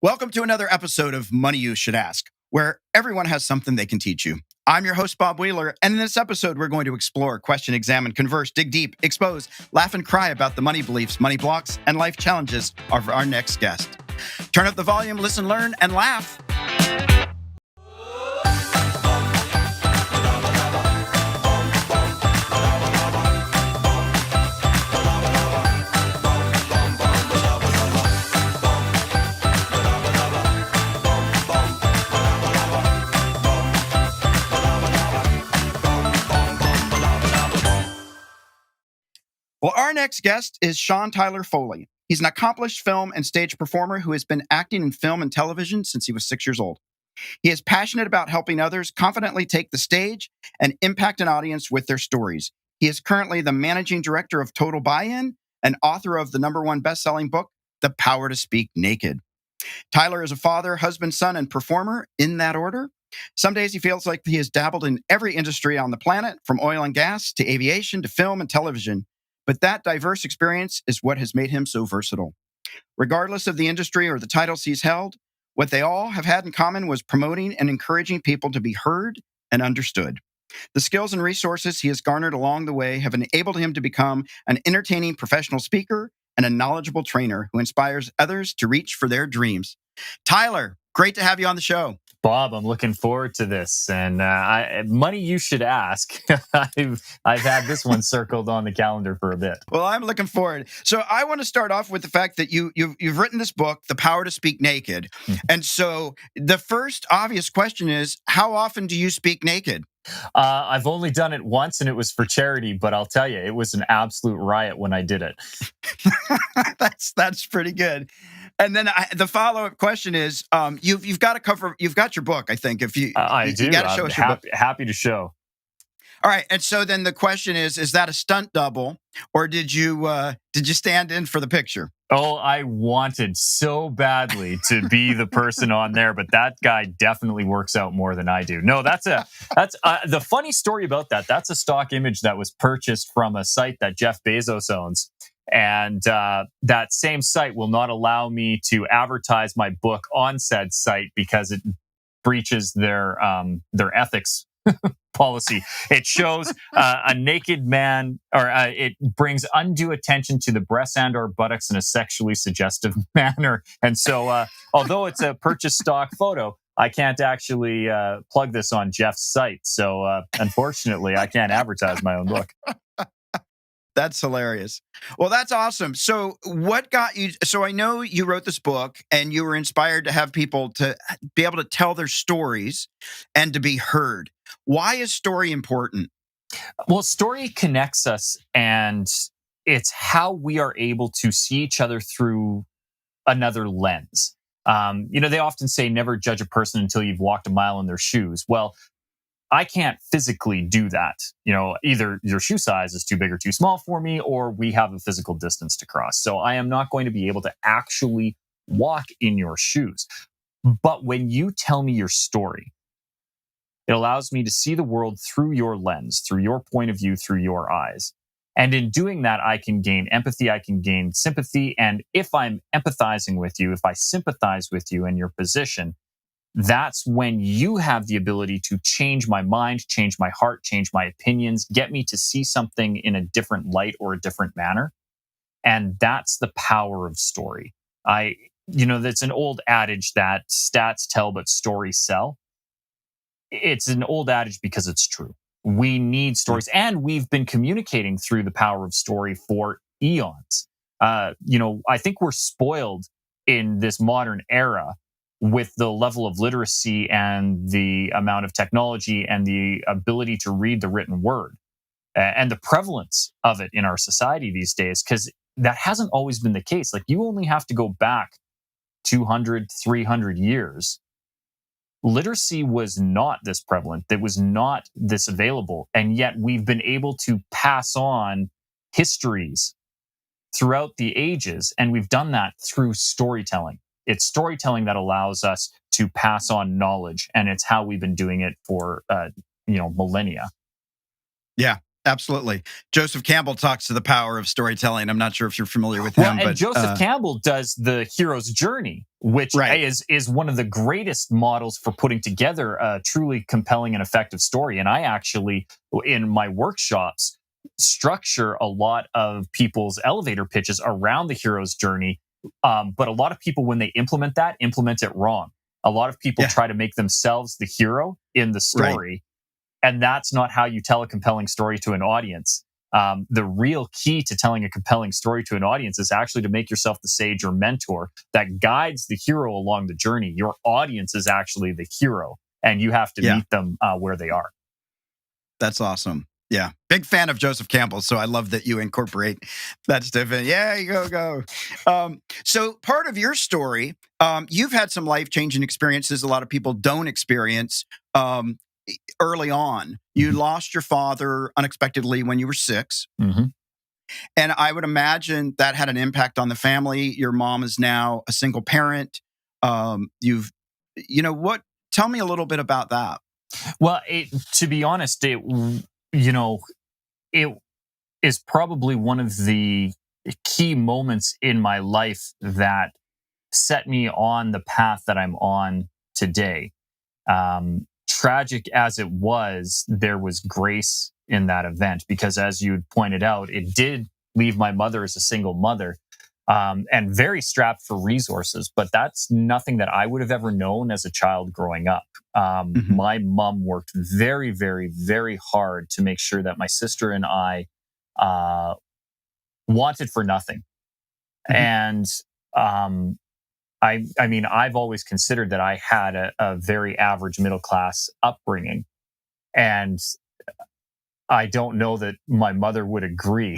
Welcome to another episode of Money You Should Ask, where everyone has something they can teach you. I'm your host, Bob Wheeler, and in this episode, we're going to explore, question, examine, converse, dig deep, expose, laugh, and cry about the money beliefs, money blocks, and life challenges of our next guest. Turn up the volume, listen, learn, and laugh. Well, our next guest is Tyler Foley. He's an accomplished film and stage performer who has been acting in film and television since he was 6 years old. He is passionate about helping others confidently take the stage and impact an audience with their stories. He is currently the managing director of Total Buy-In and author of the #1 best-selling book, The Power to Speak Naked. Tyler is a father, husband, son, and performer in that order. Some days he feels like he has dabbled in every industry on the planet, from oil and gas to aviation to film and television. But that diverse experience is what has made him so versatile. Regardless of the industry or the titles he's held, what they all have had in common was promoting and encouraging people to be heard and understood. The skills and resources he has garnered along the way have enabled him to become an entertaining professional speaker and a knowledgeable trainer who inspires others to reach for their dreams. Tyler, great to have you on the show. Bob, I'm looking forward to this. And money you should ask. I've had this one circled on the calendar for a bit. Well, I'm looking forward. So I want to start off with the fact that you've written this book, The Power to Speak Naked. And so the first obvious question is, how often do you speak naked? I've only done it once, and it was for charity. But I'll tell you, it was an absolute riot when I did it. That's pretty good. And then the follow-up question is, you've got your book, I think. If you, I do. You got to show us your book. Happy to show. All right. And so then the question is that a stunt double, or did you stand in for the picture? Oh, I wanted so badly to be the person on there, but that guy definitely works out more than I do. No, that's the funny story about that. That's a stock image that was purchased from a site that Jeff Bezos owns. And that same site will not allow me to advertise my book on said site because it breaches their ethics policy. It shows a naked man, or it brings undue attention to the breasts and or buttocks in a sexually suggestive manner. And so, although it's a purchase stock photo, I can't actually plug this on Jeff's site. So, unfortunately, I can't advertise my own book. That's hilarious. Well, that's awesome. So what got you? So I know you wrote this book and you were inspired to have people to be able to tell their stories and to be heard. Why is story important? Well, story connects us, and it's how we are able to see each other through another lens. They often say never judge a person until you've walked a mile in their shoes. Well, I can't physically do that. Either your shoe size is too big or too small for me, or we have a physical distance to cross. So I am not going to be able to actually walk in your shoes. But when you tell me your story, it allows me to see the world through your lens, through your point of view, through your eyes. And in doing that, I can gain empathy, I can gain sympathy. And if I'm empathizing with you, if I sympathize with you in your position, that's when you have the ability to change my mind, change my heart, change my opinions, get me to see something in a different light or a different manner. And that's the power of story. That's an old adage that stats tell, but stories sell. It's an old adage because it's true. We need stories, and we've been communicating through the power of story for eons. I think we're spoiled in this modern era with the level of literacy and the amount of technology and the ability to read the written word and the prevalence of it in our society these days, because that hasn't always been the case. Like, you only have to go back 200, 300 years. Literacy was not this prevalent. It was not this available. And yet we've been able to pass on histories throughout the ages. And we've done that through storytelling. It's storytelling that allows us to pass on knowledge, and it's how we've been doing it for millennia. Yeah, Absolutely. Joseph Campbell talks to the power of storytelling. I'm not sure if you're familiar with Well, him, and but Joseph Campbell does the hero's journey, which right. is one of the greatest models for putting together a truly compelling and effective story. And I actually, in my workshops, structure a lot of people's elevator pitches around the hero's journey. But a lot of people, when they implement it wrong. A lot of people Yeah. try to make themselves the hero in the Right. story, and that's not how you tell a compelling story to an audience. The real key to telling a compelling story to an audience is actually to make yourself the sage or mentor that guides the hero along the journey. Your audience is actually the hero, and you have to Yeah. meet them where they are. That's awesome. Yeah. Big fan of Joseph Campbell. So I love that you incorporate that stuff in. Yeah, you go. So part of your story, you've had some life-changing experiences a lot of people don't experience early on. You lost your father unexpectedly when you were 6. Mm-hmm. And I would imagine that had an impact on the family. Your mom is now a single parent. Tell me a little bit about that. Well, to be honest, it is probably one of the key moments in my life that set me on the path that I'm on today. Tragic as it was, there was grace in that event because, as you pointed out, it did leave my mother as a single mother and very strapped for resources. But that's nothing that I would have ever known as a child growing up. Mhm. My mom worked very, very, very hard to make sure that my sister and I uh, wanted for nothing. Mhm. And I mean, I've always considered that I had a very average middle class upbringing, and I don't know that my mother would agree.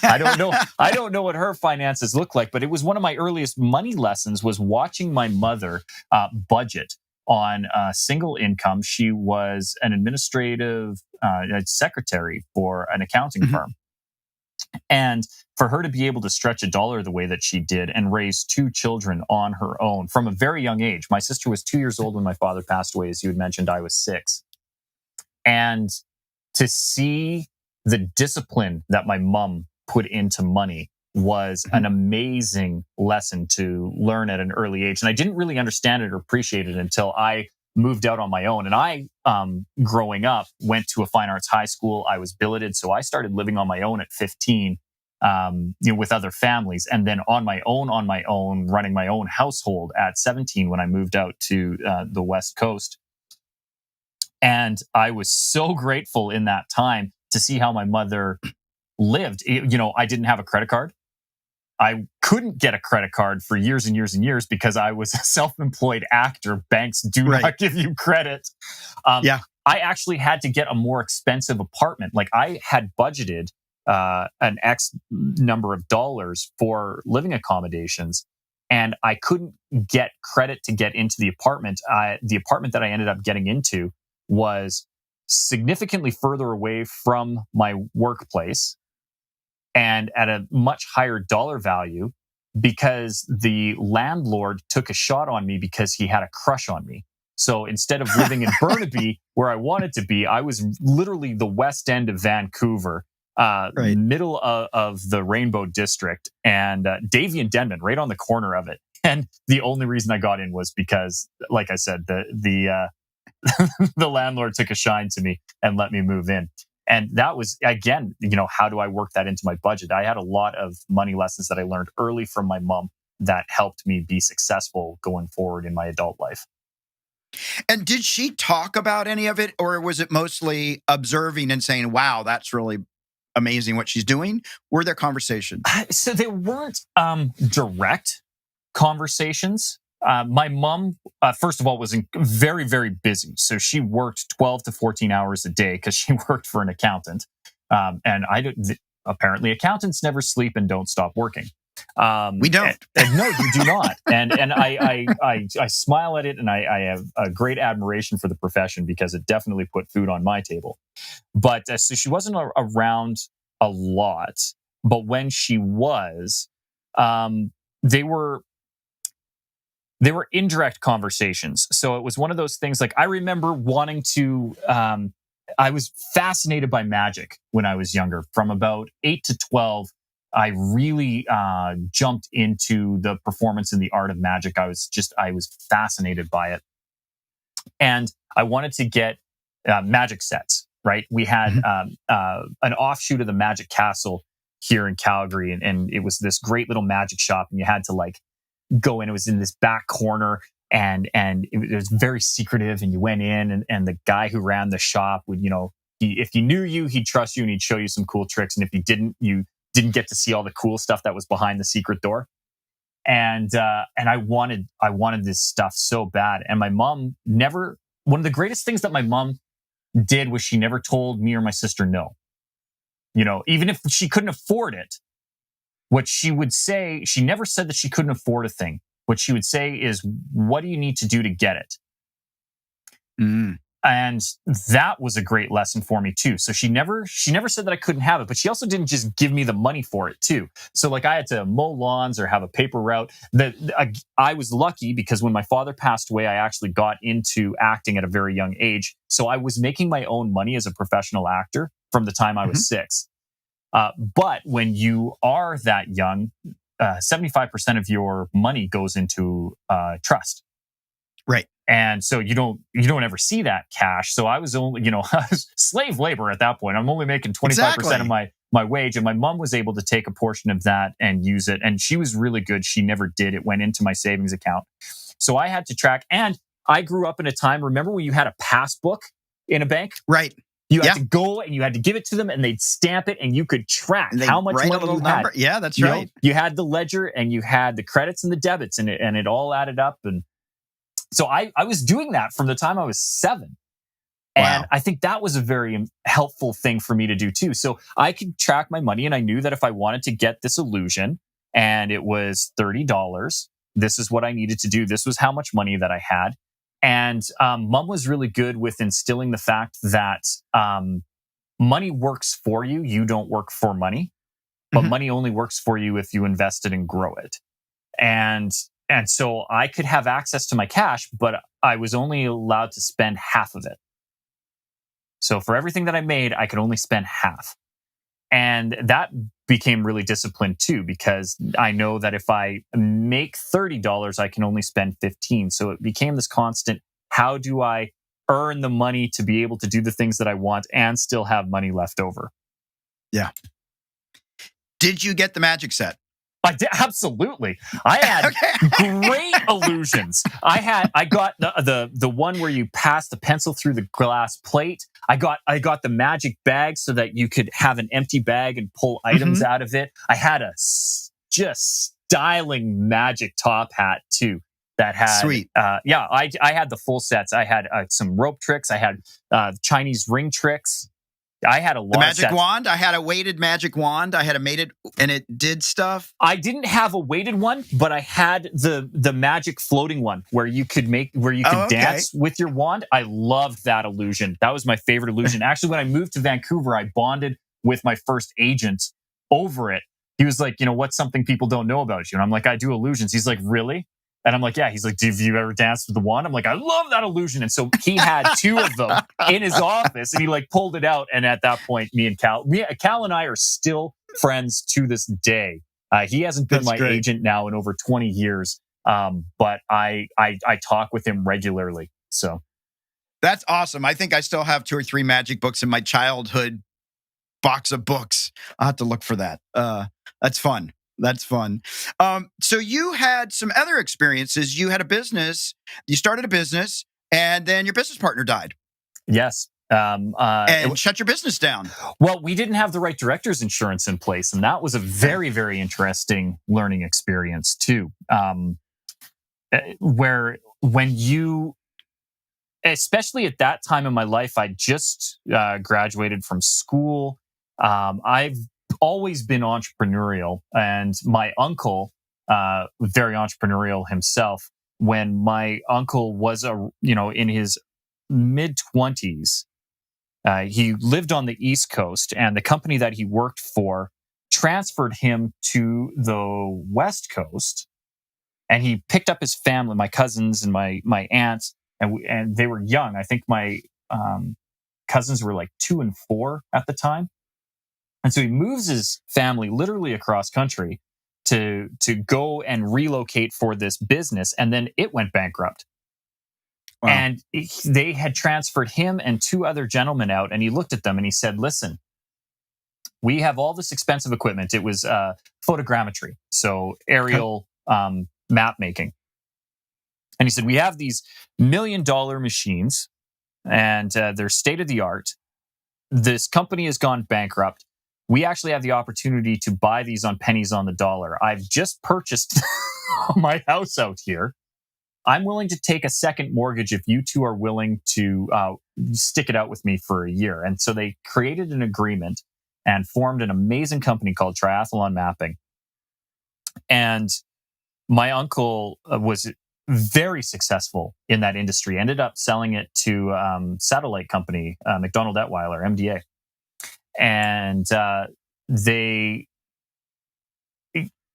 I don't know. I don't know what her finances look like, but it was one of my earliest money lessons was watching my mother budget on a single income. She was an administrative secretary for an accounting Mhm. firm. And for her to be able to stretch a dollar the way that she did and raise 2 children on her own from a very young age. My sister was 2 years old when my father passed away. As you had mentioned, I was 6. And to see the discipline that my mom put into money was an amazing lesson to learn at an early age. And I didn't really understand it or appreciate it until I moved out on my own. And I, growing up, went to a fine arts high school. I was billeted. So I started living on my own at 15, with other families. And then on my own, running my own household at 17 when I moved out to the West Coast. And I was so grateful in that time to see how my mother lived. I didn't have a credit card. I couldn't get a credit card for years and years and years because I was a self-employed actor. Banks do Right. not give you credit. Yeah. I actually had to get a more expensive apartment. Like I had budgeted an X number of dollars for living accommodations, and I couldn't get credit to get into the apartment. The apartment that I ended up getting into was significantly further away from my workplace and at a much higher dollar value because the landlord took a shot on me because he had a crush on me. So instead of living in Burnaby, where I wanted to be, I was literally the west end of Vancouver, Right. middle of the Rainbow District, and Davie and Denman, right on the corner of it. And the only reason I got in was because, like I said, the the landlord took a shine to me and let me move in. And that was, again, how do I work that into my budget? I had a lot of money lessons that I learned early from my mom that helped me be successful going forward in my adult life. And did she talk about any of it, or was it mostly observing and saying, wow, that's really amazing what she's doing? Were there conversations? So there weren't direct conversations. My mom, first of all, was very, very busy. So she worked 12 to 14 hours a day because she worked for an accountant. And apparently accountants never sleep and don't stop working. We don't. And no, you do not. And I smile at it, and I have a great admiration for the profession because it definitely put food on my table. But so she wasn't around a lot. But when she was, they were indirect conversations. So it was one of those things like I remember wanting to I was fascinated by magic when I was younger. From about 8 to 12, I really jumped into the performance and the art of magic. I was fascinated by it. And I wanted to get magic sets, right? We had an offshoot of the Magic Castle here in Calgary, and it was this great little magic shop, and you had to like go in. It was in this back corner, and it was very secretive, and you went in, and the guy who ran the shop would, if he knew you, he'd trust you, and he'd show you some cool tricks, and if he didn't, you didn't get to see all the cool stuff that was behind the secret door. And I wanted this stuff so bad. And my mom never. One of the greatest things that my mom did was she never told me or my sister no. Even if she couldn't afford it, what she would say, she never said that she couldn't afford a thing. What she would say is, "What do you need to do to get it?" Mm. And that was a great lesson for me too. So she never said that I couldn't have it, but she also didn't just give me the money for it too. So like I had to mow lawns or have a paper route. I was lucky because when my father passed away, I actually got into acting at a very young age. So I was making my own money as a professional actor from the time I was 6. But when you are that young, 75% of your money goes into trust. Right. And so you don't ever see that cash. So I was only, I was slave labor at that point. I'm only making 25% of my wage. And my mom was able to take a portion of that and use it. And she was really good. She never did. It went into my savings account. So I had to track. And I grew up in a time, remember when you had a passbook in a bank? Right. You had to go and you had to give it to them and they'd stamp it and you could track how much money you had. Yeah, that's right. You had the ledger and you had the credits and the debits and it all added up. And so I was doing that from the time I was 7. And I think that was a very helpful thing for me to do too. So I could track my money and I knew that if I wanted to get this illusion and it was $30, this is what I needed to do. This was how much money that I had. And Mom was really good with instilling the fact that money works for you. You don't work for money, but money only works for you if you invest it and grow it. And so I could have access to my cash, but I was only allowed to spend half of it. So for everything that I made, I could only spend half. And that became really disciplined too, because I know that if I make $30, I can only spend 15. So it became this constant, how do I earn the money to be able to do the things that I want and still have money left over? Yeah. Did you get the magic set? I did, absolutely. I had great illusions. I got the one where you pass the pencil through the glass plate. I got the magic bag so that you could have an empty bag and pull items out of it. I had a just styling magic top hat too that had sweet. I had the full sets. I had some rope tricks. I had Chinese ring tricks. I had a lot of magic sets. Wand. I had a weighted magic wand. I had a mated, and it did stuff. I didn't have a weighted one, but I had the magic floating one where you could dance with your wand. I loved that illusion. That was my favorite illusion. Actually, when I moved to Vancouver, I bonded with my first agent over it. He was like, what's something people don't know about you? And I'm like, I do illusions. He's like, really? And I'm like, yeah. He's like, have you ever danced with the wand? I'm like, I love that illusion. And so he had 2 of them in his office and he like pulled it out. And at that point, Cal and I are still friends to this day. He hasn't been my agent now in over 20 years. But I talk with him regularly. So that's awesome. I think I still have 2 or 3 magic books in my childhood box of books. I'll have to look for that. That's fun. That's fun. So you had some other experiences. You had a business. You started a business, and then your business partner died. Yes. And shut your business down. Well, we didn't have the right director's insurance in place, and that was a very, very interesting learning experience too. Where when you, especially at that time in my life, I just graduated from school. I've always been entrepreneurial, and my uncle, very entrepreneurial himself. When my uncle was in his mid-20s, he lived on the East Coast, and the company that he worked for transferred him to the West Coast, and he picked up his family, my cousins and my aunts, and they were young. I think my cousins were like 2 and 4 at the time. And so he moves his family literally across country to go and relocate for this business. And then it went bankrupt. Wow. And they had transferred him and 2 other gentlemen out. And he looked at them and he said, listen, we have all this expensive equipment. It was photogrammetry, so aerial map making. And he said, we have these $1 million machines and they're state of the art. This company has gone bankrupt. We actually have the opportunity to buy these on pennies on the dollar. I've just purchased my house out here. I'm willing to take a second mortgage if you two are willing to stick it out with me for a year. And so they created an agreement and formed an amazing company called Triathlon Mapping. And my uncle was very successful in that industry, ended up selling it to satellite company, McDonald Detweiler, MDA. And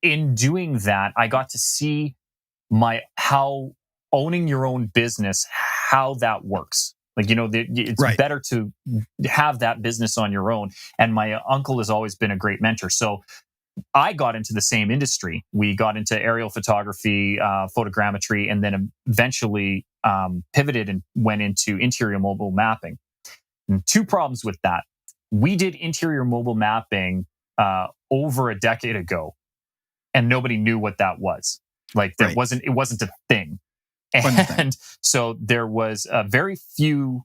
in doing that, I got to see how owning your own business, how that works. Like, it's better to have that business on your own. And my uncle has always been a great mentor. So I got into the same industry. We got into aerial photography, photogrammetry, and then eventually pivoted and went into interior mobile mapping. And 2 problems with that. We did interior mobile mapping over a decade ago, and nobody knew what that was. Like, it wasn't a thing. And so there was very few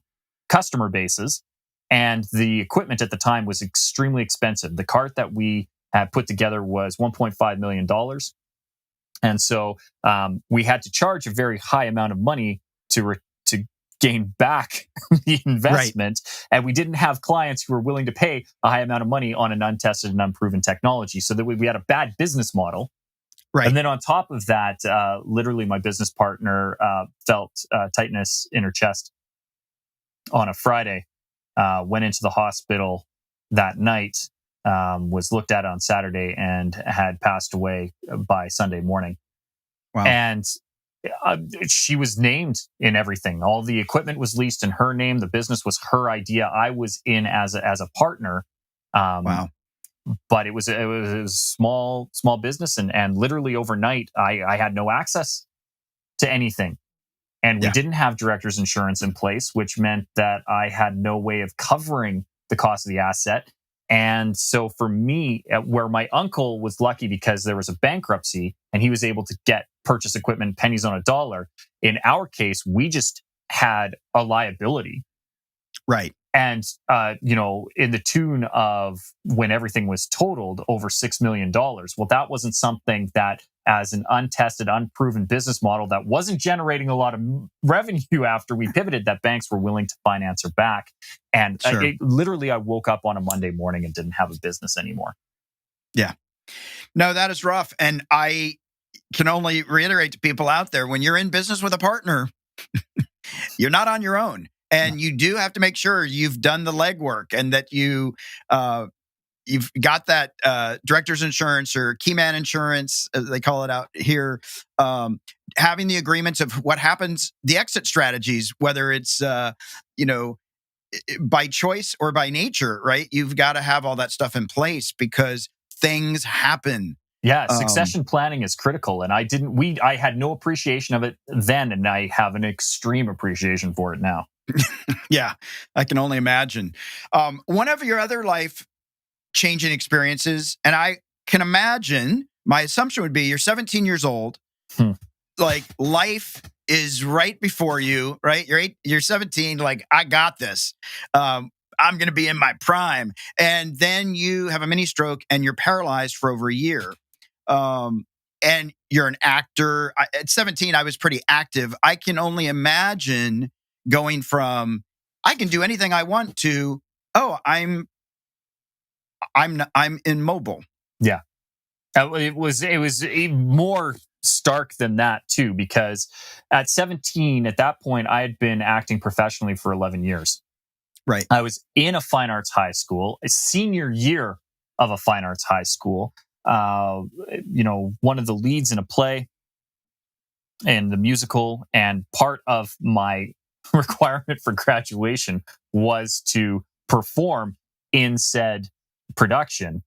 customer bases, and the equipment at the time was extremely expensive. The cart that we had put together was $1.5 million. And so we had to charge a very high amount of money to gain back the investment. And we didn't have clients who were willing to pay a high amount of money on an untested and unproven technology. So that we had a bad business model. Right. And then on top of that, literally my business partner felt tightness in her chest on a Friday, went into the hospital that night, was looked at on Saturday, and had passed away by Sunday morning. Wow. And she was named in everything. All the equipment was leased in her name. The business was her idea. I was in as a partner. Wow. But it was a small business, and literally overnight, I had no access to anything, and we didn't have director's insurance in place, which meant that I had no way of covering the cost of the asset. And so for me, where my uncle was lucky because there was a bankruptcy and he was able to purchase equipment pennies on a dollar. In our case, we just had a liability. Right. And, in the tune of, when everything was totaled, over $6 million. Well, that wasn't something that, as an untested, unproven business model that wasn't generating a lot of revenue after we pivoted, that banks were willing to finance her back. And literally, I woke up on a Monday morning and didn't have a business anymore. Yeah. No, that is rough. And I can only reiterate to people out there, when you're in business with a partner, you're not on your own. And you do have to make sure you've done the legwork, and that you've got that director's insurance or key man insurance, as they call it out here. Having the agreements of what happens, the exit strategies, whether it's by choice or by nature, right? You've got to have all that stuff in place because things happen. Yeah, succession planning is critical, and I had no appreciation of it then, and I have an extreme appreciation for it now. Yeah, I can only imagine. One of your other life-changing experiences, and I can imagine, my assumption would be you're 17 years old, like life is right before you, right? You're 17, like, I got this. I'm going to be in my prime. And then you have a mini stroke and you're paralyzed for over a year. And you're an actor. At 17, I was pretty active. I can only imagine going from, I can do anything I want, to, I'm immobile. Yeah. It was more stark than that too, because at 17, at that point, I had been acting professionally for 11 years. Right. I was in a fine arts high school, a senior year of a fine arts high school. One of the leads in a play and the musical, and part of my requirement for graduation was to perform in said production.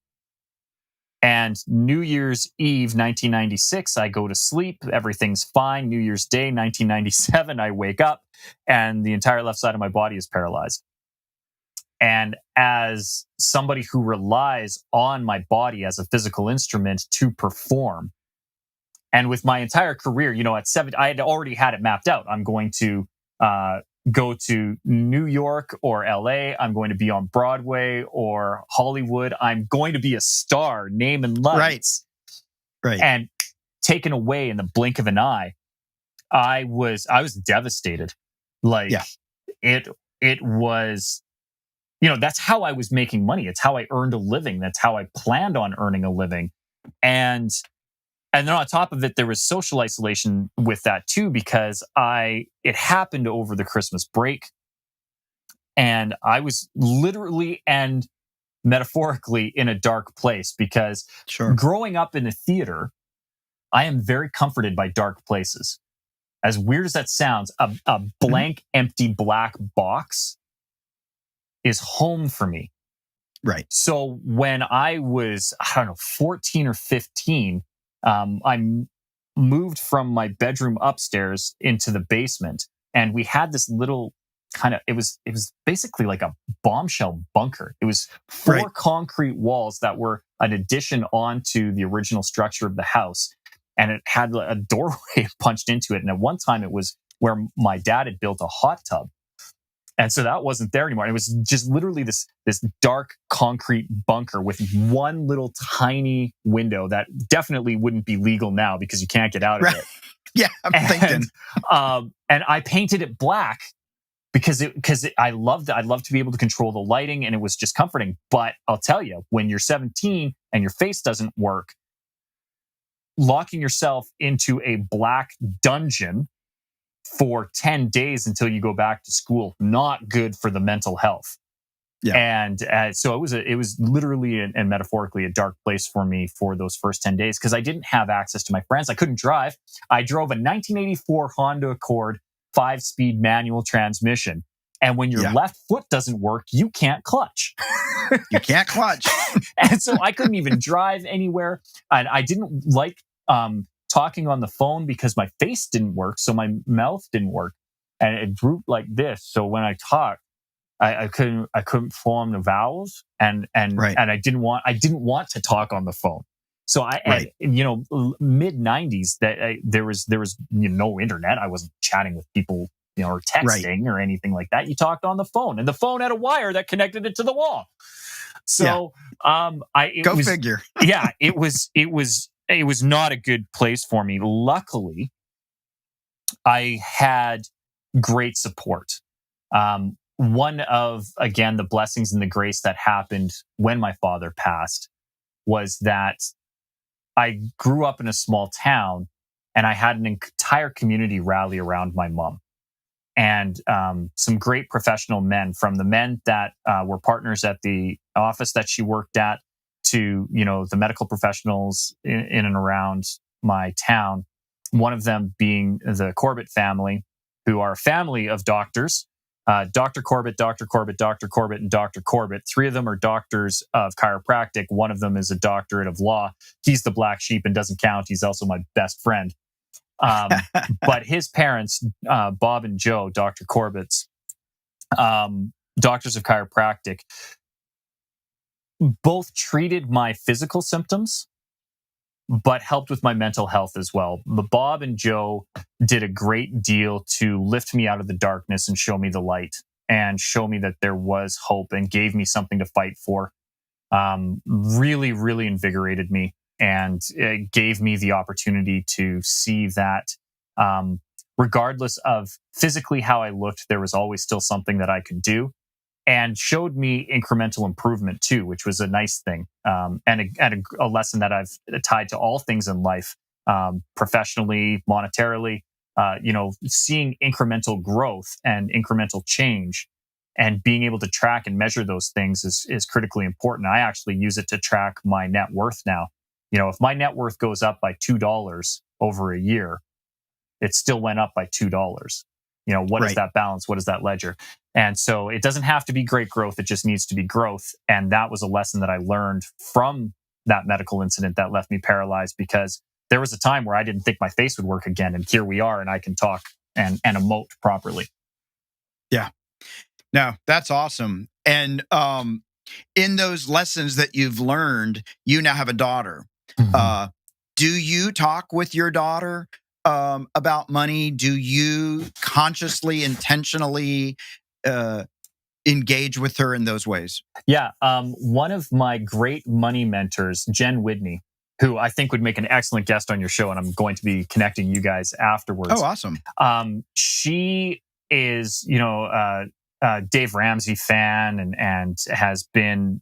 And New Year's Eve, 1996, I go to sleep. Everything's fine. New Year's Day, 1997, I wake up and the entire left side of my body is paralyzed. And as somebody who relies on my body as a physical instrument to perform, and with my entire career, at 7, I had already had it mapped out. I'm going to go to New York or LA. I'm going to be on Broadway or Hollywood. I'm going to be a star, name and lights. Right. And taken away in the blink of an eye. I was devastated. Like, it was, that's how I was making money. It's how I earned a living. That's how I planned on earning a living. And then on top of it, there was social isolation with that too, because it happened over the Christmas break. And I was literally and metaphorically in a dark place because growing up in a theater, I am very comforted by dark places. As weird as that sounds, a blank, empty black box is home for me. Right. So when I was, 14 or 15, I moved from my bedroom upstairs into the basement, and we had this little it was basically like a bombshell bunker. It was 4 concrete walls that were an addition onto the original structure of the house, and it had a doorway punched into it. And at one time, it was where my dad had built a hot tub. And so that wasn't there anymore. It was just literally this dark concrete bunker with one little tiny window that definitely wouldn't be legal now because you can't get out of it. Yeah, I'm thinking. And I painted it black because I loved it. I loved to be able to control the lighting, and it was just comforting. But I'll tell you, when you're 17 and your face doesn't work, locking yourself into a black dungeon for 10 days until you go back to school, not good for the mental health. Yeah. And so it was literally and metaphorically a dark place for me for those first 10 days because I didn't have access to my friends. I couldn't drive. I drove a 1984 Honda Accord 5-speed manual transmission. And when your left foot doesn't work, you can't clutch. You can't clutch. And so I couldn't even drive anywhere. And I didn't like talking on the phone because my face didn't work, so my mouth didn't work, and it drooped like this. So when I talked, I couldn't form the vowels, and I didn't want to talk on the phone. So mid 90s, that there was no internet. I wasn't chatting with people, or texting or anything like that. You talked on the phone, and the phone had a wire that connected it to the wall. So figure. Yeah, it was not a good place for me. Luckily, I had great support. One of, again, the blessings and the grace that happened when my father passed was that I grew up in a small town and I had an entire community rally around my mom. And some great professional men, from the men that were partners at the office that she worked at, to the medical professionals in and around my town. One of them being the Corbett family, who are a family of doctors. Dr. Corbett, Dr. Corbett, Dr. Corbett, and Dr. Corbett. 3 of them are doctors of chiropractic. One of them is a doctorate of law. He's the black sheep and doesn't count. He's also my best friend. But his parents, Bob and Joe, Dr. Corbett's, doctors of chiropractic, both treated my physical symptoms, but helped with my mental health as well. Bob and Joe did a great deal to lift me out of the darkness and show me the light and show me that there was hope and gave me something to fight for. Really, really invigorated me, and it gave me the opportunity to see that regardless of physically how I looked, there was always still something that I could do, and showed me incremental improvement too, which was a nice thing, and a lesson that I've tied to all things in life, professionally, monetarily. Seeing incremental growth and incremental change, and being able to track and measure those things is critically important. I actually use it to track my net worth now. If my net worth goes up by $2 over a year, it still went up by $2. What is Right. that balance? What is that ledger? And so it doesn't have to be great growth. It just needs to be growth. And that was a lesson that I learned from that medical incident that left me paralyzed, because there was a time where I didn't think my face would work again. And here we are, and I can talk and emote properly. Yeah. No, that's awesome. And in those lessons that you've learned, you now have a daughter. Mhm. Do you talk with your daughter about money? Do you consciously, intentionally engage with her in those ways? Yeah. One of my great money mentors, Jen Whitney, who I think would make an excellent guest on your show, and I'm going to be connecting you guys Oh, afterwards. awesome. She is, Dave Ramsey fan, and has been.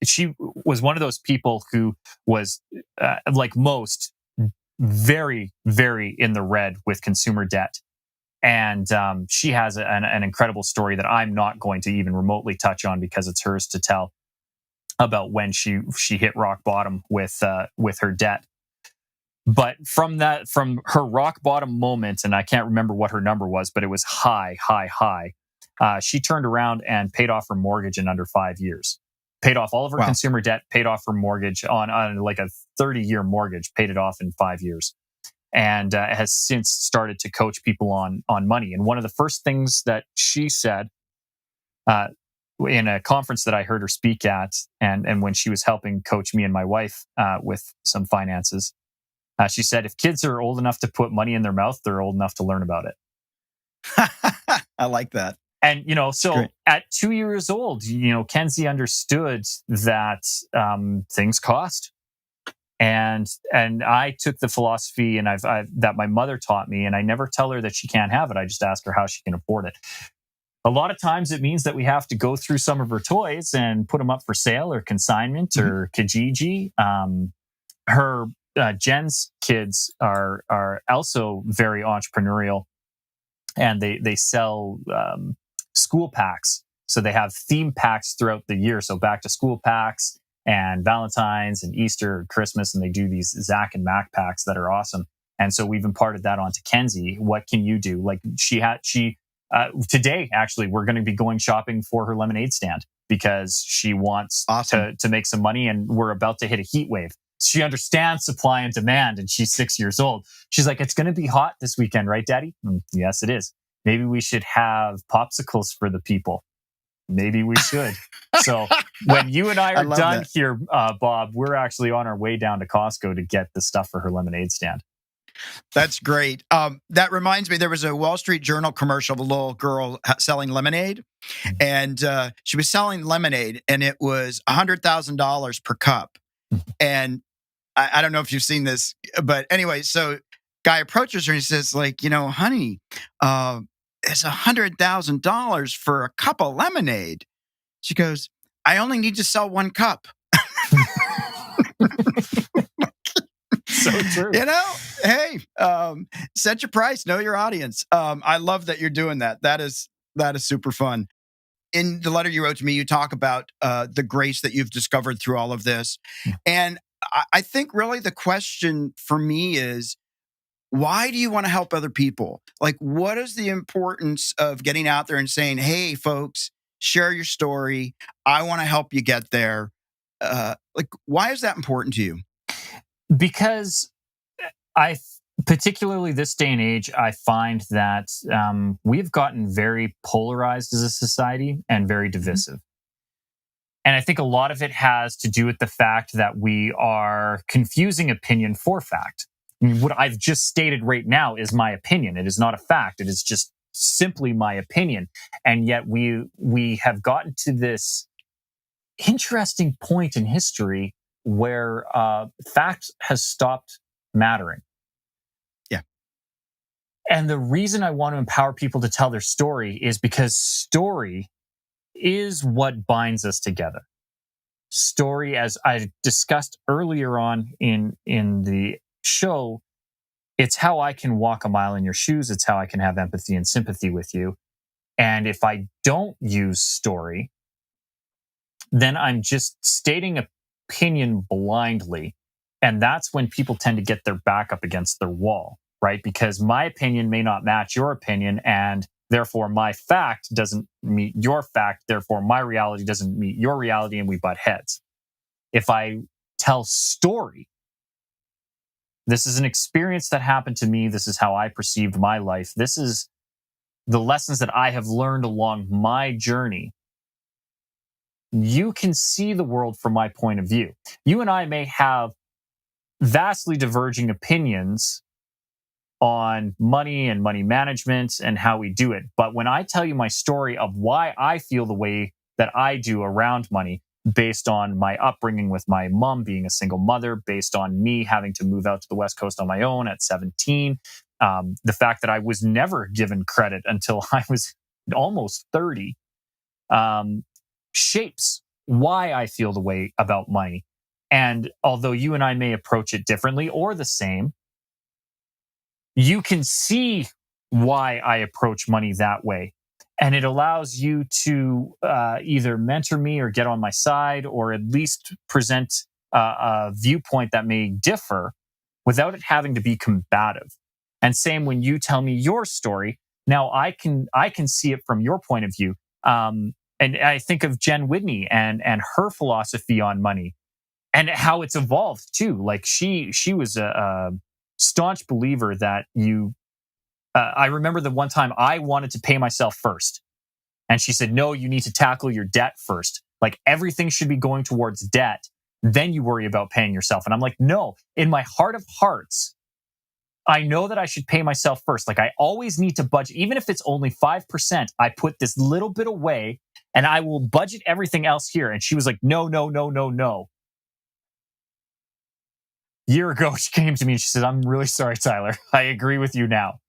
She was one of those people who was, like most, very, very in the red with consumer debt. And she has an incredible story that I'm not going to even remotely touch on, because it's hers to tell, about when she hit rock bottom with her debt. But from her rock bottom moment, and I can't remember what her number was, but it was high, high, high. She turned around and paid off her mortgage in under 5 years. Paid off all of her Wow. consumer debt, paid off her mortgage on like a 30-year mortgage, paid it off in 5 years, and has since started to coach people on money. And one of the first things that she said, in a conference that I heard her speak at, and when she was helping coach me and my wife with some finances, she said, if kids are old enough to put money in their mouth, they're old enough to learn about it. I like that. And, so great. at 2 years old, Kenzie understood that things cost. And I took the philosophy, and I've that my mother taught me, and I never tell her that she can't have it. I just ask her how she can afford it. A lot of times it means that we have to go through some of her toys and put them up for sale or consignment or Kijiji. Her Jen's kids are also very entrepreneurial, and they sell school packs. So they have theme packs throughout the year. So back to school packs and Valentine's and Easter and Christmas, and they do these Zach and Mac packs that are awesome. And so we've imparted that onto Kenzie. What can you do? Like today, actually, we're going to be going shopping for her lemonade stand, because she wants Awesome. to make some money, and we're about to hit a heat wave. She understands supply and demand, and she's 6 years old. She's like, it's going to be hot this weekend, right, Daddy? Yes, it is. Maybe we should have popsicles for the people. Maybe we should. So when you and I are done here, Bob, we're actually on our way down to Costco to get the stuff for her lemonade stand. That's great. That reminds me, there was a Wall Street Journal commercial of a little girl selling lemonade. And she was selling lemonade, and it was $100,000 per cup. And I don't know if you've seen this, but anyway, so guy approaches her and he says, like, honey, it's $100,000 for a cup of lemonade. She goes, I only need to sell one cup. So true. Hey, set your price, know your audience. I love that you're doing that. That is super fun. In the letter you wrote to me, you talk about the grace that you've discovered through all of this. And I think really the question for me is, why do you want to help other people? Like, what is the importance of getting out there and saying, hey, folks, share your story. I want to help you get there. Why is that important to you? Because particularly this day and age, I find that we've gotten very polarized as a society and very divisive. And I think a lot of it has to do with the fact that we are confusing opinion for fact. I mean, what I've just stated right now is my opinion. It is not a fact. It is just simply my opinion. And yet we have gotten to this interesting point in history where fact has stopped mattering. Yeah. And the reason I want to empower people to tell their story is because story is what binds us together. Story, as I discussed earlier on in the show, it's how I can walk a mile in your shoes. It's how I can have empathy and sympathy with you. And if I don't use story, then I'm just stating opinion blindly. And that's when people tend to get their back up against their wall. right? Because my opinion may not match your opinion, and therefore my fact doesn't meet your fact. Therefore, my reality doesn't meet your reality, and we butt heads. If I tell story, this is an experience that happened to me. This is how I perceived my life. This is the lessons that I have learned along my journey. You can see the world from my point of view. You and I may have vastly diverging opinions on money and money management and how we do it. But when I tell you my story of why I feel the way that I do around money, based on my upbringing with my mom being a single mother, based on me having to move out to the West Coast on my own at 17, the fact that I was never given credit until I was almost 30, shapes why I feel the way about money. And although you and I may approach it differently or the same, you can see why I approach money that way. And it allows you to either mentor me or get on my side, or at least present a viewpoint that may differ without it having to be combative. And same when you tell me your story. Now I can see it from your point of view. And I think of Jen Whitney and her philosophy on money and how it's evolved too. Like she was a staunch believer that you. I remember the one time I wanted to pay myself first, and she said, "No, you need to tackle your debt first. Like everything should be going towards debt. Then you worry about paying yourself." And I'm like, "No, in my heart of hearts, I know that I should pay myself first. Like I always need to budget, even if it's only 5%. I put this little bit away, and I will budget everything else here." And she was like, "No, no, no, no, no." Year ago, she came to me and she said, "I'm really sorry, Tyler. I agree with you now.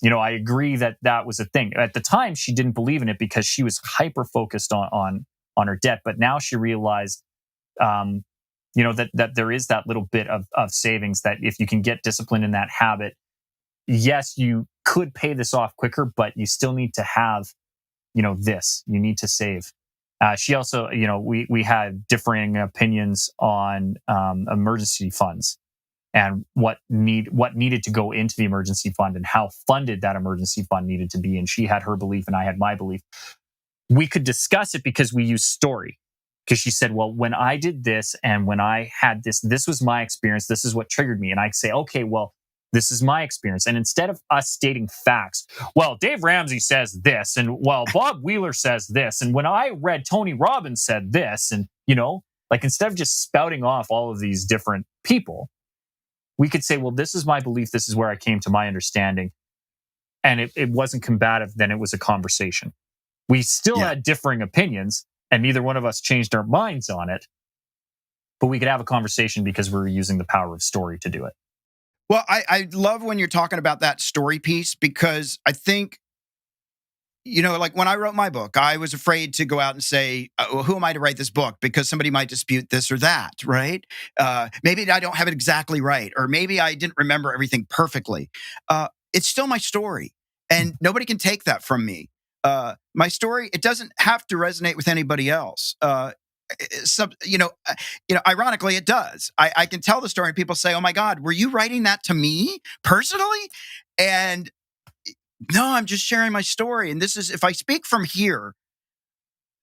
I agree that that was a thing." At the time, she didn't believe in it because she was hyper focused on her debt. But now she realized, that there is that little bit of savings that if you can get disciplined in that habit, yes, you could pay this off quicker, but you still need to have, this. You need to save. She also, we had differing opinions on emergency funds and what needed to go into the emergency fund and how funded that emergency fund needed to be. And she had her belief and I had my belief. We could discuss it because we used story. Because she said, "Well, when I did this and when I had this was my experience. This is what triggered me." And I say, "Okay, well, this is my experience." And instead of us stating facts, "Well, Dave Ramsey says this, and well, Bob Wheeler says this, and when I read Tony Robbins said this," and like instead of just spouting off all of these different people, we could say, "Well, this is my belief. This is where I came to my understanding." And it wasn't combative. Then it was a conversation. We still had differing opinions, and neither one of us changed our minds on it. But we could have a conversation because we were using the power of story to do it. Well, I love when you're talking about that story piece because I think, like when I wrote my book, I was afraid to go out and say, well, who am I to write this book? Because somebody might dispute this or that, right? Maybe I don't have it exactly right, or maybe I didn't remember everything perfectly. It's still my story, and nobody can take that from me. My story, it doesn't have to resonate with anybody else. Ironically, it does. I can tell the story and people say, "Oh my God, were you writing that to me personally?" And no, I'm just sharing my story. And this is, if I speak from here,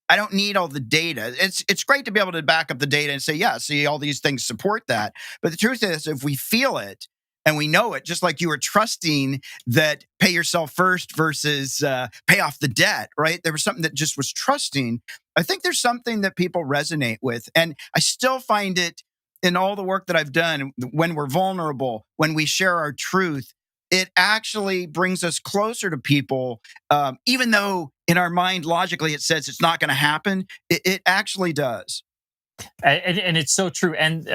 I don't need all the data. It's great to be able to back up the data and say, yeah, see, all these things support that. But the truth is, if we feel it and we know it, just like you were trusting that pay yourself first versus pay off the debt, right? There was something that just was trusting. I think there's something that people resonate with. And I still find it in all the work that I've done, when we're vulnerable, when we share our truth, it actually brings us closer to people, even though in our mind, logically, it says it's not going to happen. It actually does. And it's so true. And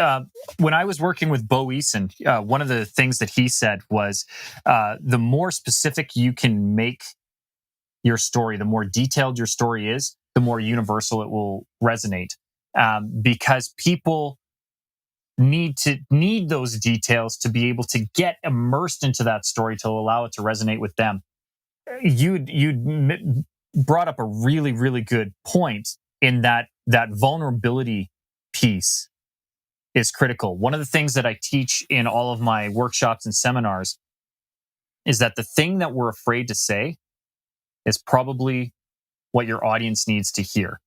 when I was working with Bo Eason, one of the things that he said was the more specific you can make your story, the more detailed your story is, the more universal it will resonate. Because people need those details to be able to get immersed into that story to allow it to resonate with them. You brought up a really, really good point in that vulnerability piece is critical. One of the things that I teach in all of my workshops and seminars is that the thing that we're afraid to say is probably what your audience needs to hear.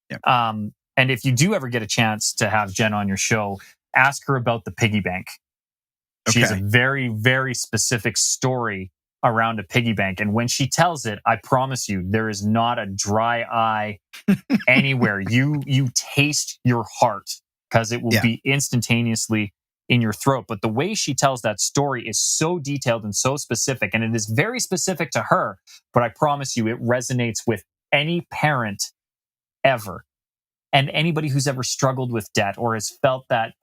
Yep. And if you do ever get a chance to have Jen on your show, ask her about the piggy bank. She has a very, very specific story around a piggy bank. And when she tells it, I promise you, there is not a dry eye anywhere. You taste your heart because it will be instantaneously in your throat. But the way she tells that story is so detailed and so specific, and it is very specific to her. But I promise you, it resonates with any parent ever, and anybody who's ever struggled with debt or has felt that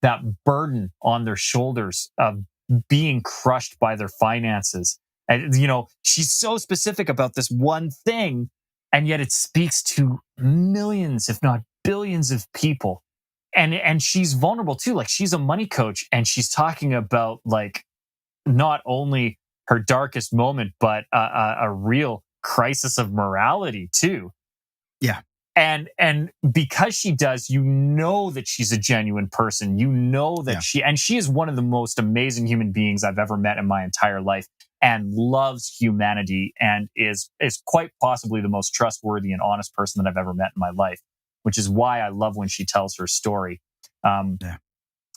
that burden on their shoulders of being crushed by their finances. And, she's so specific about this one thing, and yet it speaks to millions, if not billions of people. And she's vulnerable too. Like, she's a money coach, and she's talking about, like, not only her darkest moment, but a real crisis of morality too. Yeah. And because she does, that she's a genuine person. That she is one of the most amazing human beings I've ever met in my entire life, and loves humanity, and is quite possibly the most trustworthy and honest person that I've ever met in my life, which is why I love when she tells her story.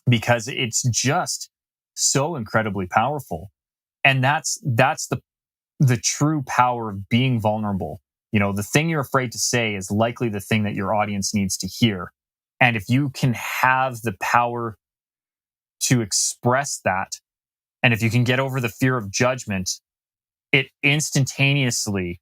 Because it's just so incredibly powerful. And that's the true power of being vulnerable. The thing you're afraid to say is likely the thing that your audience needs to hear. And if you can have the power to express that, and if you can get over the fear of judgment, it instantaneously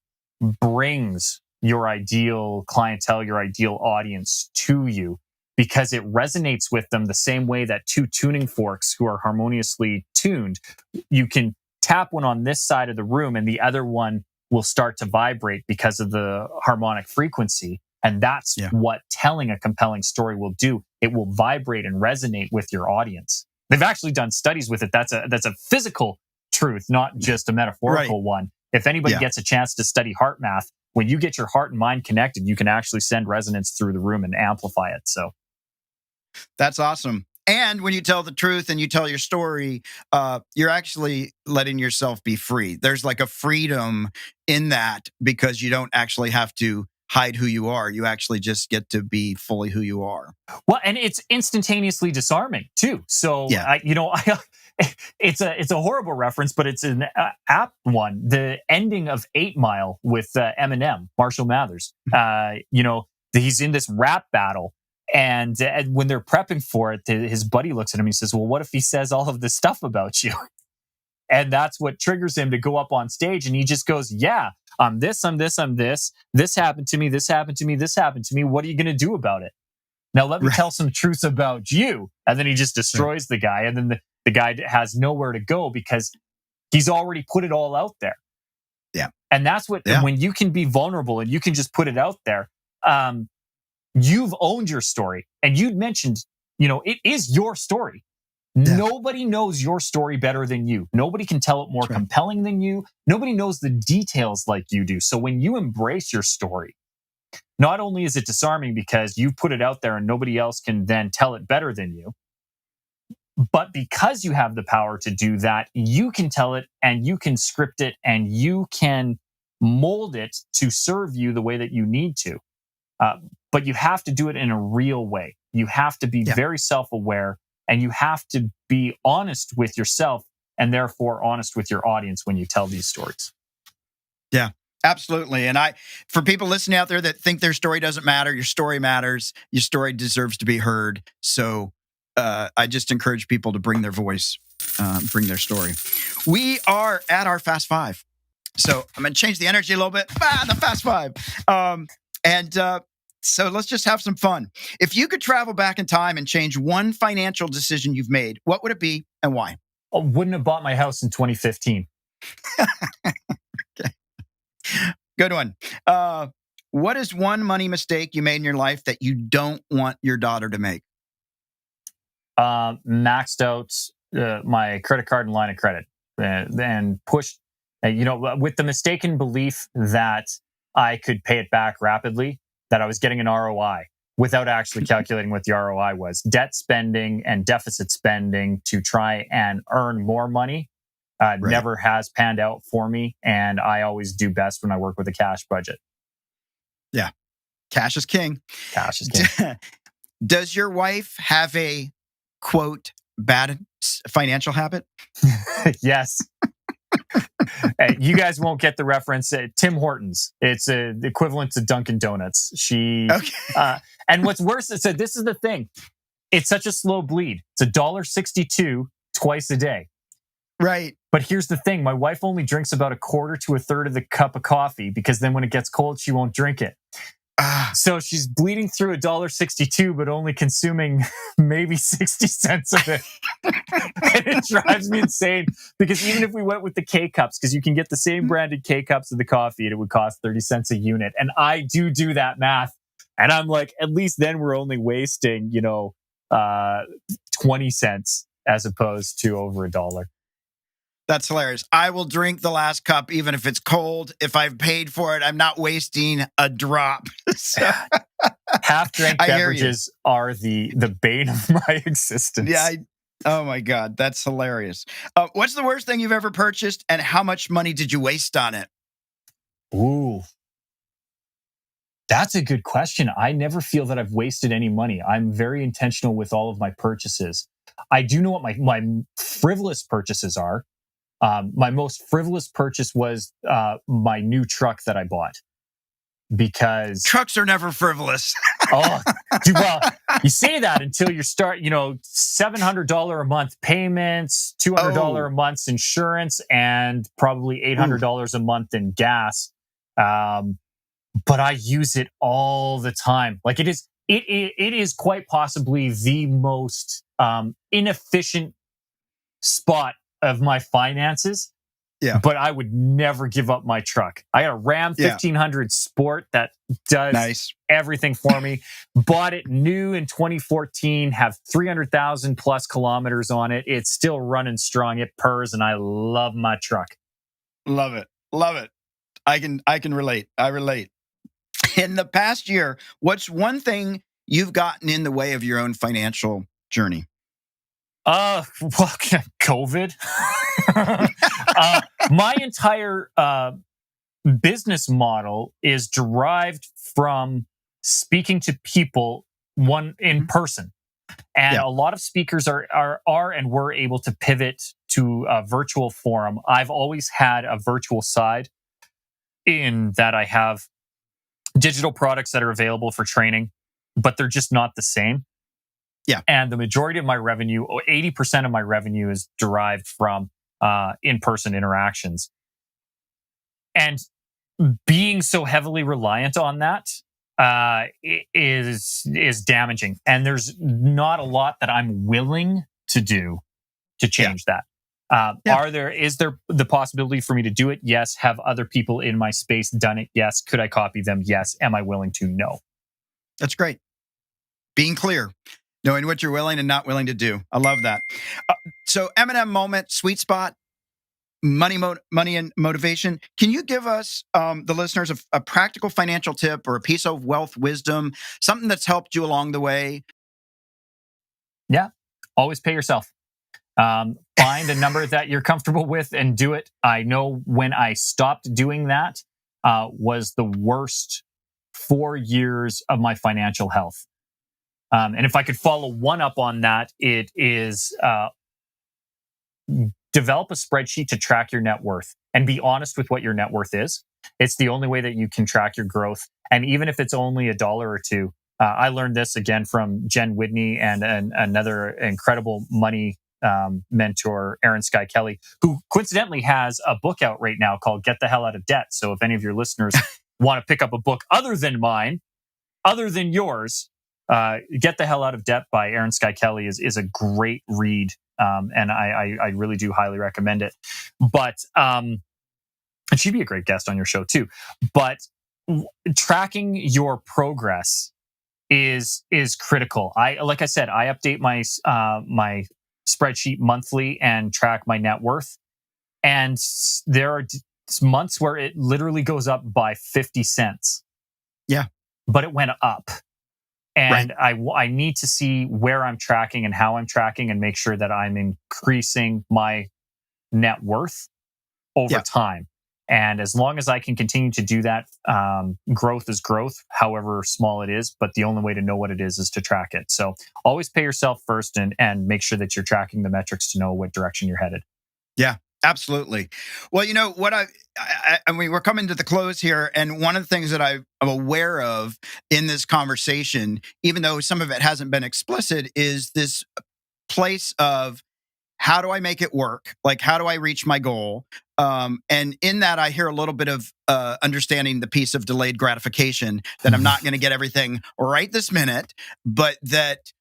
brings your ideal clientele, your ideal audience to you, because it resonates with them the same way that two tuning forks who are harmoniously tuned, you can tap one on this side of the room and the other one will start to vibrate because of the harmonic frequency. And that's what telling a compelling story will do. It will vibrate and resonate with your audience. They've actually done studies with it. That's a physical truth, not just a metaphorical one. If anybody gets a chance to study heart math, when you get your heart and mind connected, you can actually send resonance through the room and amplify it. So that's awesome. And when you tell the truth and you tell your story, you're actually letting yourself be free. There's like a freedom in that, because you don't actually have to hide who you are. You actually just get to be fully who you are. Well, and it's instantaneously disarming too. So, it's a horrible reference, but it's an apt one. The ending of 8 Mile with Eminem, Marshall Mathers. He's in this rap battle. And when they're prepping for it, his buddy looks at him and he says, well, what if he says all of this stuff about you? And that's what triggers him to go up on stage. And he just goes, yeah, I'm this, I'm this, I'm this. This happened to me, this happened to me, this happened to me. What are you going to do about it? Now, let me tell some truths about you. And then he just destroys the guy. And then the guy has nowhere to go because he's already put it all out there. Yeah. And that's what, when you can be vulnerable and you can just put it out there, you've owned your story. And you'd mentioned, it is your story. Yeah. Nobody knows your story better than you. Nobody can tell it more compelling than you. Nobody knows the details like you do. So when you embrace your story, not only is it disarming because you put it out there and nobody else can then tell it better than you, but because you have the power to do that, you can tell it and you can script it and you can mold it to serve you the way that you need to. But you have to do it in a real way. You have to be very self-aware, and you have to be honest with yourself and therefore honest with your audience when you tell these stories. Yeah, absolutely. And for people listening out there that think their story doesn't matter, your story matters. Your story deserves to be heard. So I just encourage people to bring their voice, bring their story. We are at our Fast Five. So I'm going to change the energy a little bit. The Fast Five. So let's just have some fun. If you could travel back in time and change one financial decision you've made, what would it be and why? I wouldn't have bought my house in 2015. Okay. Good one. What is one money mistake you made in your life that you don't want your daughter to make? Maxed out my credit card and line of credit and pushed, with the mistaken belief that I could pay it back rapidly, that I was getting an ROI without actually calculating what the ROI was. Debt spending and deficit spending to try and earn more money Right. Never has panned out for me, and I always do best when I work with a cash budget. Yeah. Cash is king. Cash is king. Does your wife have a, quote, bad financial habit? Yes. You guys won't get the reference. Tim Hortons. It's the equivalent to Dunkin' Donuts. Okay. And what's worse is that this is the thing. It's such a slow bleed. It's $1.62 twice a day. Right. But here's the thing. My wife only drinks about a quarter to a third of the cup of coffee, because then when it gets cold, she won't drink it. So she's bleeding through $1.62, but only consuming maybe 60 cents of it. And it drives me insane, because even if we went with the K cups, because you can get the same branded K cups of the coffee and it would cost 30 cents a unit. And I do that math. And I'm like, at least then we're only wasting, 20 cents as opposed to over $1. That's hilarious. I will drink the last cup, even if it's cold. If I've paid for it, I'm not wasting a drop. So, half-drink beverages are the bane of my existence. Yeah. Oh my God, that's hilarious. What's the worst thing you've ever purchased, and how much money did you waste on it? Ooh, that's a good question. I never feel that I've wasted any money. I'm very intentional with all of my purchases. I do know what my frivolous purchases are. My most frivolous purchase was my new truck that I bought, because trucks are never frivolous. Well, you say that until you start, $700 a month payments, $200 a month insurance, and probably $800 a month in gas. But I use it all the time. Like it is quite possibly the most inefficient spot of my finances. Yeah. But I would never give up my truck. I got a Ram 1500 Sport that does everything for me. Bought it new in 2014, have 300,000 plus kilometers on it. It's still running strong. It purrs, and I love my truck. Love it. Love it. I can relate. I relate. In the past year, what's one thing you've gotten in the way of your own financial journey? COVID. My entire business model is derived from speaking to people in person. And a lot of speakers are and were able to pivot to a virtual forum. I've always had a virtual side, in that I have digital products that are available for training, but they're just not the same. Yeah. And the majority of my revenue, 80% of my revenue, is derived from in-person interactions. And being so heavily reliant on that is damaging. And there's not a lot that I'm willing to do to change that. Is there the possibility for me to do it? Yes. Have other people in my space done it? Yes. Could I copy them? Yes. Am I willing to? No. That's great. Being clear, knowing what you're willing and not willing to do. I love that. So M&M moment, sweet spot, money and motivation. Can you give us, the listeners, a practical financial tip or a piece of wealth wisdom, something that's helped you along the way? Yeah. Always pay yourself. Find a number that you're comfortable with and do it. I know when I stopped doing that was the worst 4 years of my financial health. And if I could follow one up on that, it is develop a spreadsheet to track your net worth and be honest with what your net worth is. It's the only way that you can track your growth. And even if it's only $1 or $2, I learned this again from Jen Whitney and another incredible money mentor, Aaron Sky Kelly, who coincidentally has a book out right now called Get the Hell Out of Debt. So if any of your listeners want to pick up a book other than mine, other than yours, Get the Hell Out of Debt by Aaron Sky Kelly is a great read. And I really do highly recommend it. But, and she'd be a great guest on your show too. But tracking your progress is critical. Like I said, I update my my spreadsheet monthly and track my net worth. And there are months where it literally goes up by 50 cents. Yeah. But it went up. And I need to see where I'm tracking and how I'm tracking and make sure that I'm increasing my net worth over time. And as long as I can continue to do that, growth is growth, however small it is. But the only way to know what it is to track it. So always pay yourself first and make sure that you're tracking the metrics to know what direction you're headed. Yeah, absolutely. Well, you know what I mean, we're coming to the close here. And one of the things that I'm aware of in this conversation, even though some of it hasn't been explicit, is this place of, how do I make it work? Like, how do I reach my goal? And in that, I hear a little bit of understanding the piece of delayed gratification, that I'm not going to get everything right this minute, but that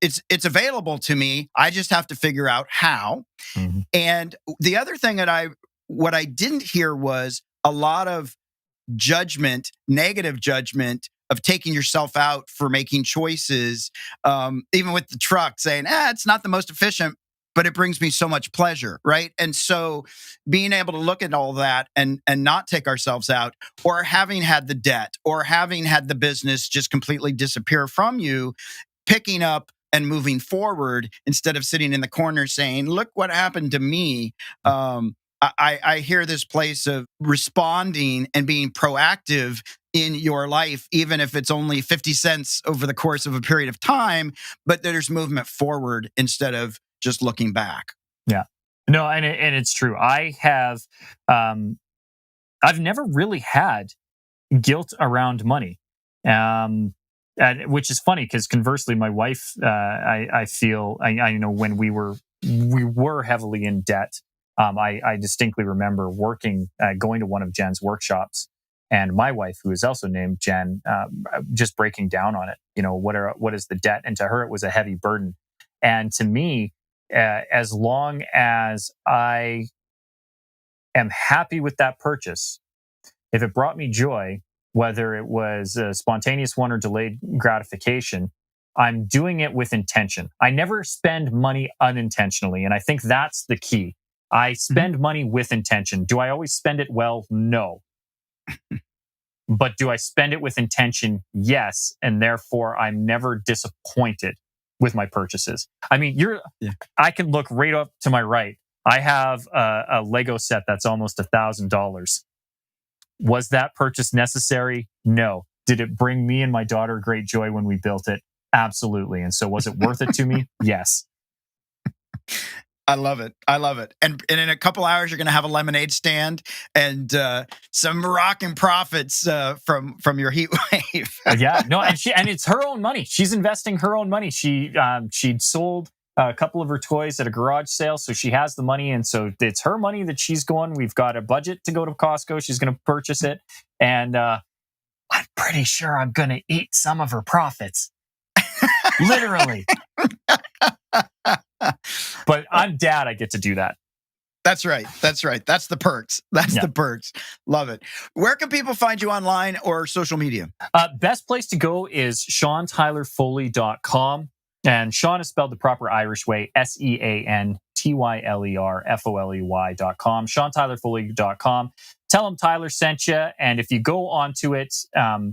it's available to me. I just have to figure out how. Mm-hmm. And the other thing that what I didn't hear was a lot of judgment, negative judgment of taking yourself out for making choices, even with the truck, saying, it's not the most efficient, but it brings me so much pleasure, right? And so being able to look at all that and not take ourselves out, or having had the debt, or having had the business just completely disappear from you, picking up and moving forward instead of sitting in the corner saying, look what happened to me. I hear this place of responding and being proactive in your life, even if it's only 50 cents over the course of a period of time, but there's movement forward instead of just looking back. Yeah. No, and it's true. I've never really had guilt around money. Which is funny, because conversely, my wife, I feel, I know when we were heavily in debt. I distinctly remember going to one of Jen's workshops, and my wife, who is also named Jen, just breaking down on it. You know, what is the debt? And to her, it was a heavy burden. And to me, as long as I am happy with that purchase, if it brought me joy, whether it was a spontaneous one or delayed gratification, I'm doing it with intention. I never spend money unintentionally. And I think that's the key. I spend money with intention. Do I always spend it well? No. But do I spend it with intention? Yes. And therefore, I'm never disappointed with my purchases. I mean, I can look right up to my right. I have a Lego set that's almost $1,000. Was that purchase necessary? No. Did it bring me and my daughter great joy when we built it? Absolutely. And so was it worth it to me? Yes. I love it. I love it. And in a couple hours, you're going to have a lemonade stand and some rocking profits from your heat wave. Yeah. No, and it's her own money. She's investing her own money. She'd sold a couple of her toys at a garage sale, so she has the money, and so it's her money that she's going. We've got a budget to go to Costco. She's going to purchase it, and I'm pretty sure I'm going to eat some of her profits. Literally. But I'm dad. I get to do that. That's right. That's right. That's the perks. That's the perks. Love it. Where can people find you online or social media? Best place to go is SeanTylerFoley.com. And Sean is spelled the proper Irish way, SeanTylerFoley.com, SeanTylerFoley.com. Tell them Tyler sent you. And if you go onto it,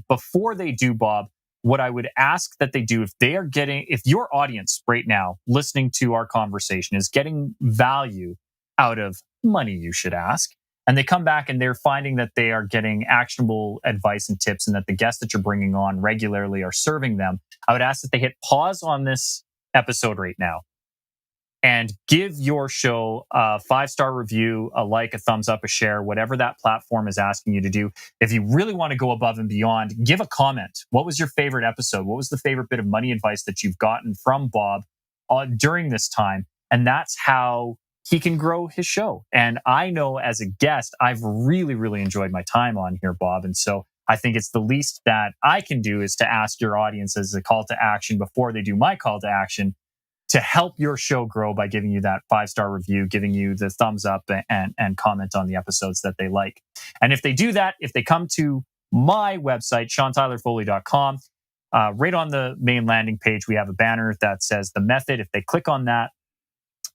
before they do, Bob, what I would ask that they do, if your audience right now listening to our conversation is getting value out of money, you should ask, and they come back and they're finding that they are getting actionable advice and tips, and that the guests that you're bringing on regularly are serving them, I would ask that they hit pause on this episode right now and give your show a 5-star review, a like, a thumbs up, a share, whatever that platform is asking you to do. If you really want to go above and beyond, give a comment. What was your favorite episode? What was the favorite bit of money advice that you've gotten from Bob during this time? And that's how he can grow his show. And I know as a guest, I've really, really enjoyed my time on here, Bob. And so I think it's the least that I can do is to ask your audience as a call to action before they do my call to action to help your show grow by giving you that 5-star review, giving you the thumbs up and comment on the episodes that they like. And if they do that, if they come to my website, SeanTylerFoley.com, right on the main landing page, we have a banner that says The Method. If they click on that,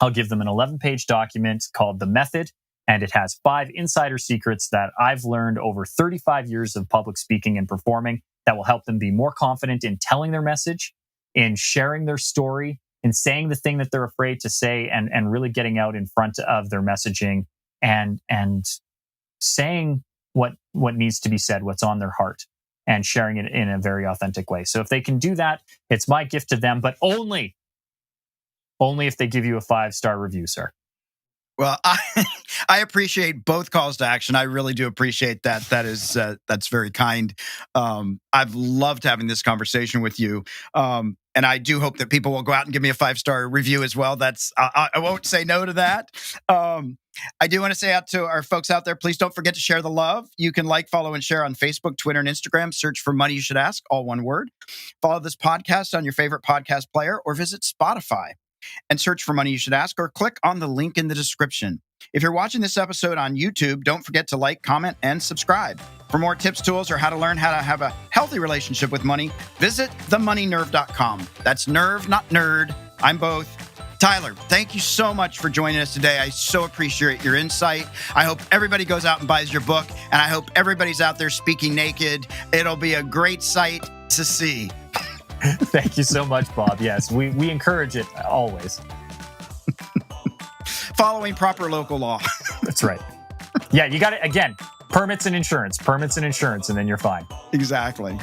I'll give them an 11-page document called The Method, and it has 5 insider secrets that I've learned over 35 years of public speaking and performing that will help them be more confident in telling their message, in sharing their story, in saying the thing that they're afraid to say, and really getting out in front of their messaging and saying what needs to be said, what's on their heart, and sharing it in a very authentic way. So if they can do that, it's my gift to them, but only if they give you a 5-star review, sir. Well, I appreciate both calls to action. I really do appreciate that. That's very kind. I've loved having this conversation with you. And I do hope that people will go out and give me a 5-star review as well. I won't say no to that. I do want to say out to our folks out there, please don't forget to share the love. You can like, follow, and share on Facebook, Twitter, and Instagram. Search for Money You Should Ask, all one word. Follow this podcast on your favorite podcast player, or visit Spotify and search for Money You Should Ask, or click on the link in the description. If you're watching this episode on YouTube, don't forget to like, comment, and subscribe. For more tips, tools, or how to learn how to have a healthy relationship with money, visit themoneynerve.com. That's nerve, not nerd. I'm both. Tyler, thank you so much for joining us today. I so appreciate your insight. I hope everybody goes out and buys your book, and I hope everybody's out there speaking naked. It'll be a great sight to see. Thank you so much, Bob. Yes, we encourage it always. Following proper local law. That's right. Yeah, you got it. Again, permits and insurance, and then you're fine. Exactly.